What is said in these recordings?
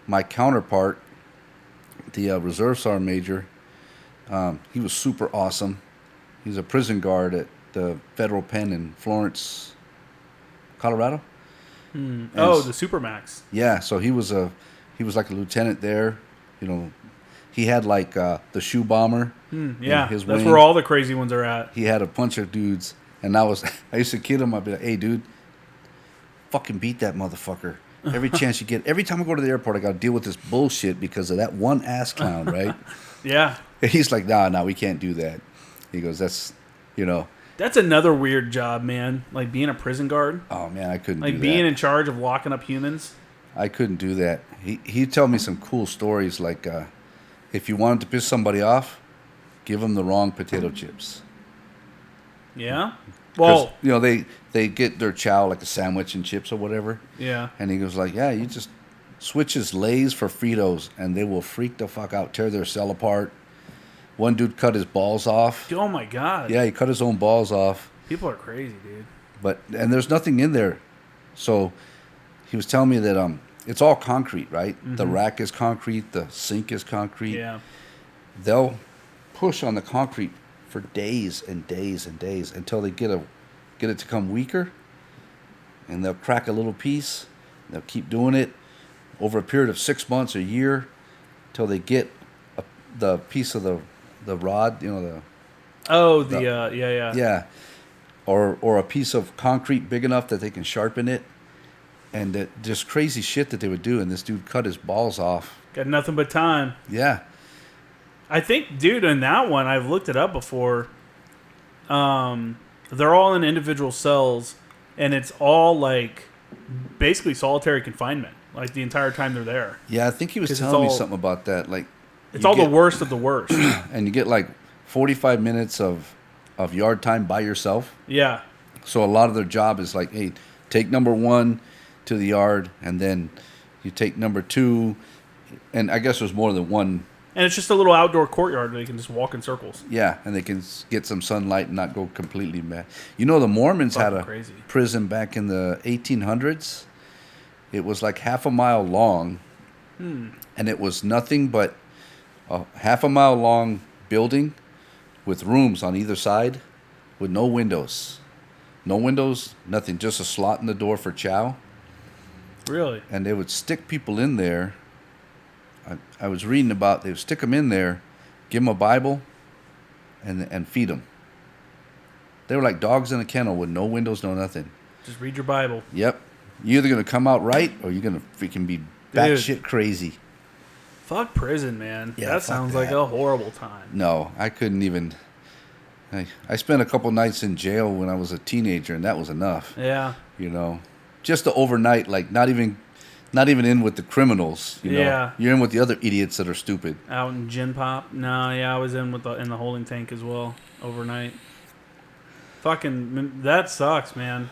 my counterpart, the reserve sergeant major, he was super awesome. He's a prison guard at the federal pen in Florence, Colorado. Oh, the Supermax. Yeah, so he was like a lieutenant there. You know, he had like the shoe bomber. Yeah, his that's wing. where all the crazy ones are at. He had a bunch of dudes, and I used to kid him. I'd be like, "Hey, dude, fucking beat that motherfucker every chance you get. Every time I go to the airport, I got to deal with this bullshit because of that one ass clown, right?" Yeah. And he's like, "Nah, we can't do that." He goes, "That's, you know." That's another weird job, man. Like being a prison guard. Oh man, I couldn't. Like do being that. in charge of locking up humans. I couldn't do that. He'd tell me some cool stories like, if you wanted to piss somebody off, give them the wrong potato chips. Yeah. Well, you know they get their chow like a sandwich and chips or whatever. Yeah. And he goes like, "Yeah, you just switch his Lay's for Fritos, and they will freak the fuck out, tear their cell apart." One dude cut his balls off. Oh my god. Yeah, he cut his own balls off. People are crazy, dude. And there's nothing in there, so he was telling me that it's all concrete, right? Mm-hmm. The rack is concrete, the sink is concrete. Yeah. They'll push on the concrete for days and days and days until they get it to come weaker, and they'll crack a little piece. They'll keep doing it over a period of 6 months, a year, till they get the piece of the rod, you know, yeah, or a piece of concrete big enough that they can sharpen it, and that just crazy shit that they would do. And this dude cut his balls off. Got nothing but time. Yeah. I think, dude, in that one, I've looked it up before. They're all in individual cells, and it's all like basically solitary confinement, like the entire time they're there. Yeah, I think he was telling me something about that. Like, it's all the worst of the worst, and you get like 45 minutes of yard time by yourself. Yeah. So a lot of their job is like, hey, take number 1 to the yard, and then you take number 2, and I guess there's more than one. And it's just a little outdoor courtyard where they can just walk in circles. Yeah, and they can get some sunlight and not go completely mad. You know, the Mormons had a prison back in the 1800s. It was like half a mile long, and it was nothing but a half a mile long building with rooms on either side with no windows. No windows, nothing, just a slot in the door for chow. Really? And they would stick people in there. I was reading about, they would stick them in there, give them a Bible, and feed them. They were like dogs in a kennel with no windows, no nothing. Just read your Bible. Yep. You're either going to come out right, or you're going to freaking be batshit crazy. Fuck prison, man. Yeah, that sounds like a horrible time. No, I couldn't even. I spent a couple nights in jail when I was a teenager, and that was enough. Yeah. You know, just the overnight, like not even in with the criminals. You know? Yeah. You're in with the other idiots that are stupid. Out in Gin Pop? No, yeah, I was in the holding tank as well overnight. Fucking, that sucks, man.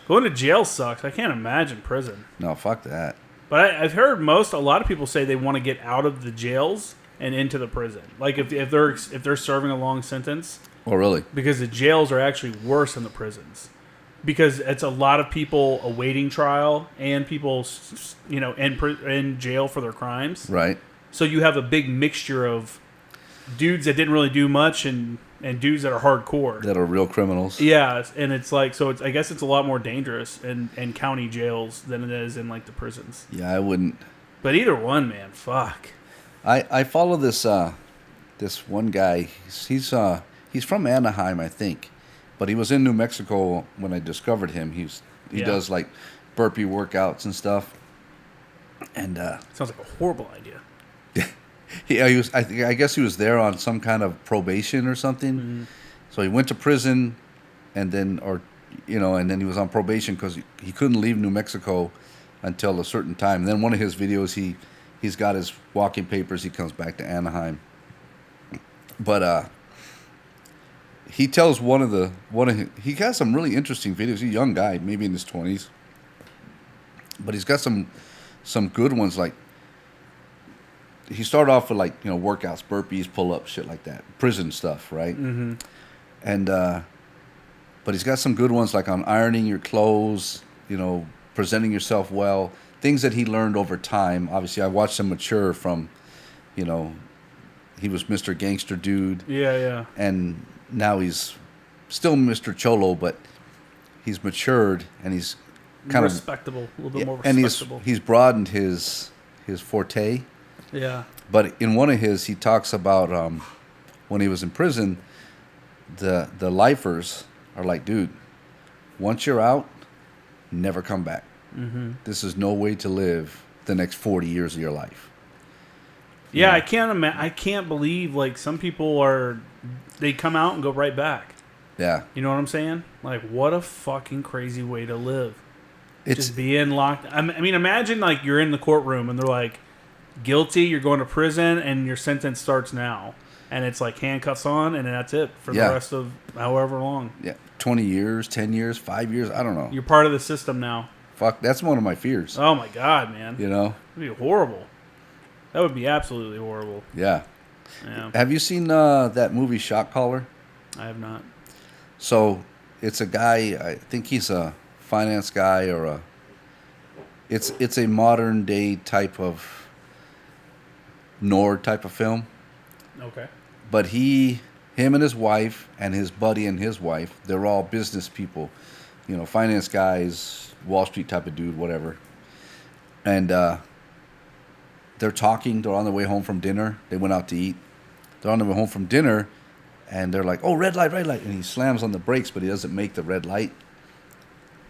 Going to jail sucks. I can't imagine prison. No, fuck that. But I've heard a lot of people say they want to get out of the jails and into the prison. Like if they're serving a long sentence. Oh, really? Because the jails are actually worse than the prisons. Because it's a lot of people awaiting trial and people, you know, in jail for their crimes. Right. So you have a big mixture of dudes that didn't really do much and dudes that are hardcore. That are real criminals. Yeah, and it's like, so I guess it's a lot more dangerous in county jails than it is in like the prisons. Yeah, I wouldn't. But either one, man, fuck. I follow this one guy. He's from Anaheim, I think, but he was in New Mexico when I discovered him. He does like burpee workouts and stuff. And sounds like a horrible idea. I guess he was there on some kind of probation or something. Mm-hmm. So he went to prison, and then he was on probation because he couldn't leave New Mexico until a certain time. And then one of his videos, he's got his walking papers. He comes back to Anaheim, but he tells he has some really interesting videos. He's a young guy, maybe in his 20s, but he's got some good ones. Like, he started off with, like, you know, workouts, burpees, pull-ups, shit like that, prison stuff, right? Mm-hmm. And but he's got some good ones, like on ironing your clothes, you know, presenting yourself well, things that he learned over time. Obviously, I watched him mature from, you know, he was Mr. Gangster Dude. Yeah, yeah. And now he's still Mr. Cholo, but he's matured and he's kind respectable, a little bit more and respectable. he's broadened his forte. Yeah. But in one of his, he talks about when he was in prison, the lifers are like, dude, once you're out, never come back. Mm-hmm. This is no way to live the next 40 years of your life. Yeah, I can't believe like some people they come out and go right back. Yeah. You know what I'm saying? Like, what a fucking crazy way to live. It's Just being locked. I mean, imagine like you're in the courtroom and they're like, guilty, you're going to prison, and your sentence starts now. And it's like handcuffs on, and that's it for the rest of however long. Yeah, 20 years, 10 years, 5 years, I don't know. You're part of the system now. Fuck, that's one of my fears. Oh my God, man. You know? It'd be horrible. That would be absolutely horrible. Yeah. Yeah. Have you seen that movie Shot Caller? I have not. So it's a guy, I think he's a finance guy or it's a modern day type of noir type of film. Okay. But him and his wife and his buddy and his wife, they're all business people. You know, finance guys, Wall Street type of dude, whatever. And they're talking. They're on their way home from dinner. They went out to eat. They're on their way home from dinner, and they're like, "Oh, red light, red light!" And he slams on the brakes, but he doesn't make the red light.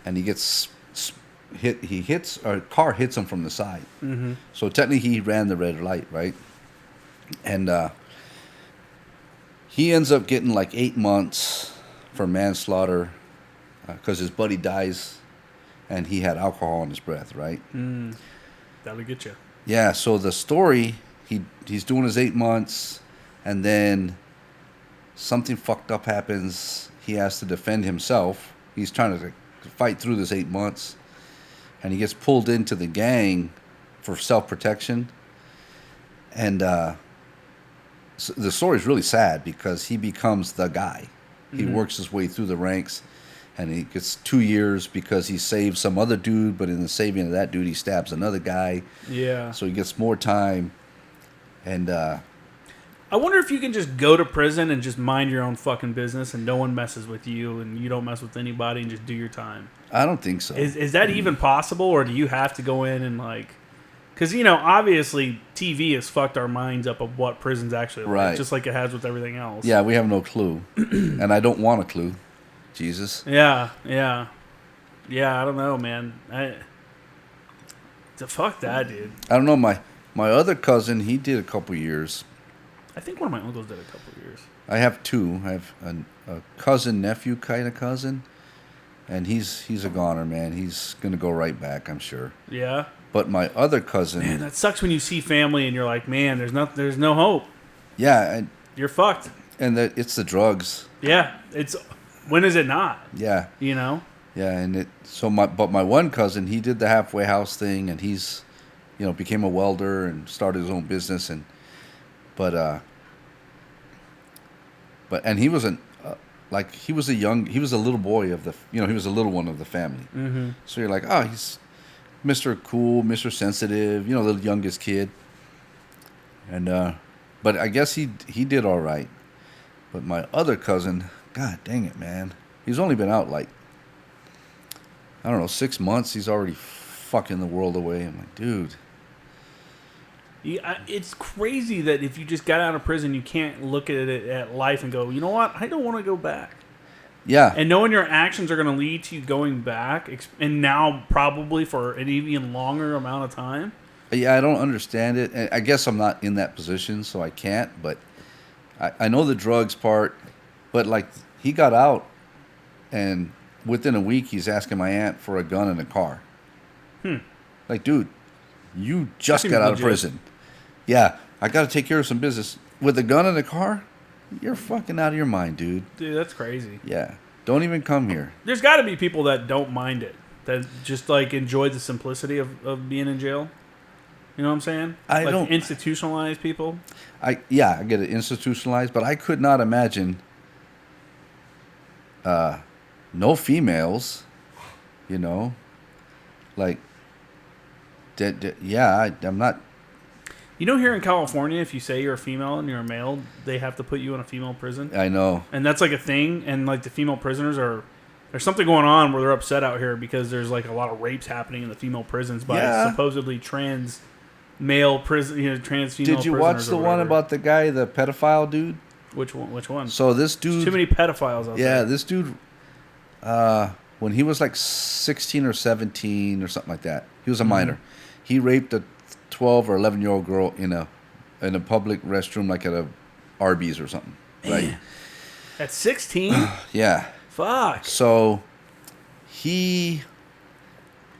And he gets hit. A car hits him from the side. Mm-hmm. So technically, he ran the red light, right? And he ends up getting like 8 months for manslaughter because his buddy dies, and he had alcohol in his breath, right? That'll get you. Yeah, so the story, he's doing his 8 months, and then something fucked up happens. He has to defend himself. He's trying to fight through this 8 months, and he gets pulled into the gang for self-protection. And so the story's really sad because he becomes the guy. He works his way through the ranks, and he gets 2 years because he saved some other dude, but in the saving of that dude, he stabs another guy. Yeah. So he gets more time. And I wonder if you can just go to prison and just mind your own fucking business and no one messes with you and you don't mess with anybody and just do your time. I don't think so. Is that even possible, or do you have to go in and like... Because, you know, obviously TV has fucked our minds up of what prison's actually like, Right. just like it has with everything else. Yeah, we have no clue. And I don't want a clue. Jesus. Yeah, I don't know, man. Fuck that, dude. I don't know. My other cousin, he did a couple years. I think one of my uncles did a couple of years. I have two. I have a cousin-nephew kind of cousin. And he's a goner, man. He's going to go right back, I'm sure. Yeah? But my other cousin... Man, that sucks when you see family and you're like, man, there's no hope. Yeah. You're fucked. And it's the drugs. Yeah. When is it not? Yeah. You know? Yeah, and my one cousin, he did the halfway house thing, and he's, became a welder and started his own business, but he wasn't he was a little boy of he was a little one of the family. Mm-hmm. So you're like, oh, he's Mr. Cool, Mr. Sensitive, the youngest kid, and but I guess he did all right. But my other cousin, God dang it, man, he's only been out like, I don't know, 6 months. He's already fucking the world away. I'm like, dude. Yeah, it's crazy that if you just got out of prison, you can't look at it at life and go, you know what? I don't want to go back. Yeah. And knowing your actions are going to lead to you going back, and now probably for an even longer amount of time. Yeah, I don't understand it. And I guess I'm not in that position, so I can't. But I know the drugs part. But, like, he got out, and within a week, he's asking my aunt for a gun and a car. Like, dude, you just got out of prison. Yeah, I got to take care of some business. With a gun and a car? You're fucking out of your mind, dude. Dude, that's crazy. Yeah. Don't even come here. There's got to be people that don't mind it, that just, like, enjoy the simplicity of being in jail. You know what I'm saying? I don't... institutionalized people. I get it institutionalized, but I could not imagine no females, like... I'm not. You know, here in California, if you say you're a female and you're a male, they have to put you in a female prison. I know. And that's like a thing. And like the female prisoners there's something going on where they're upset out here because there's like a lot of rapes happening in the female prisons by supposedly trans male prison, trans female. Did you watch the one about the guy, the pedophile dude? Which one? So this dude. There's too many pedophiles out there. Yeah, this dude. When he was like 16 or 17 or something like that, he was a minor. He raped a 12 or 11-year-old girl in a public restroom, like at a Arby's or something. Right. At 16? Yeah. Fuck. So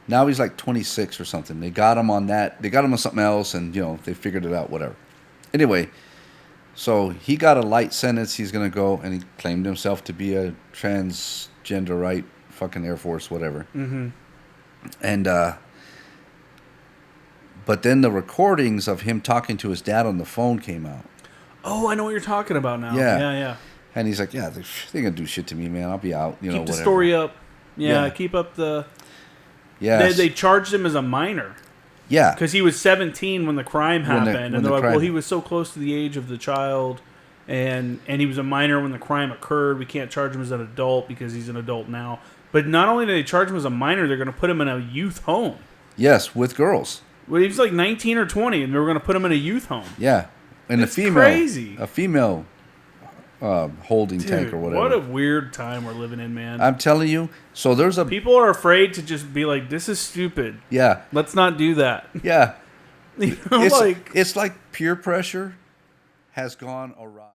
now he's like 26 or something. They got him on that. They got him on something else, and they figured it out. Whatever. Anyway, so he got a light sentence. He's gonna go, and he claimed himself to be a transgender, right? Fucking Air Force, whatever. Mm-hmm. And but then the recordings of him talking to his dad on the phone came out. Oh, I know what you're talking about now. Yeah. And he's like, yeah, they gonna do shit to me, man. I'll be out. Keep whatever. The story up. Yeah, keep up the. Yeah. They charged him as a minor. Yeah. Because he was 17 when the crime happened, and they're like, well, he was so close to the age of the child, and he was a minor when the crime occurred. We can't charge him as an adult because he's an adult now. But not only do they charge him as a minor, they're going to put him in a youth home. Yes, with girls. Well, he was like 19 or 20, and they were going to put him in a youth home. Yeah. And That's crazy. A female holding tank or whatever. What a weird time we're living in, man. I'm telling you. So there's people are afraid to just be like, this is stupid. Yeah. Let's not do that. Yeah. It's like peer pressure has gone awry.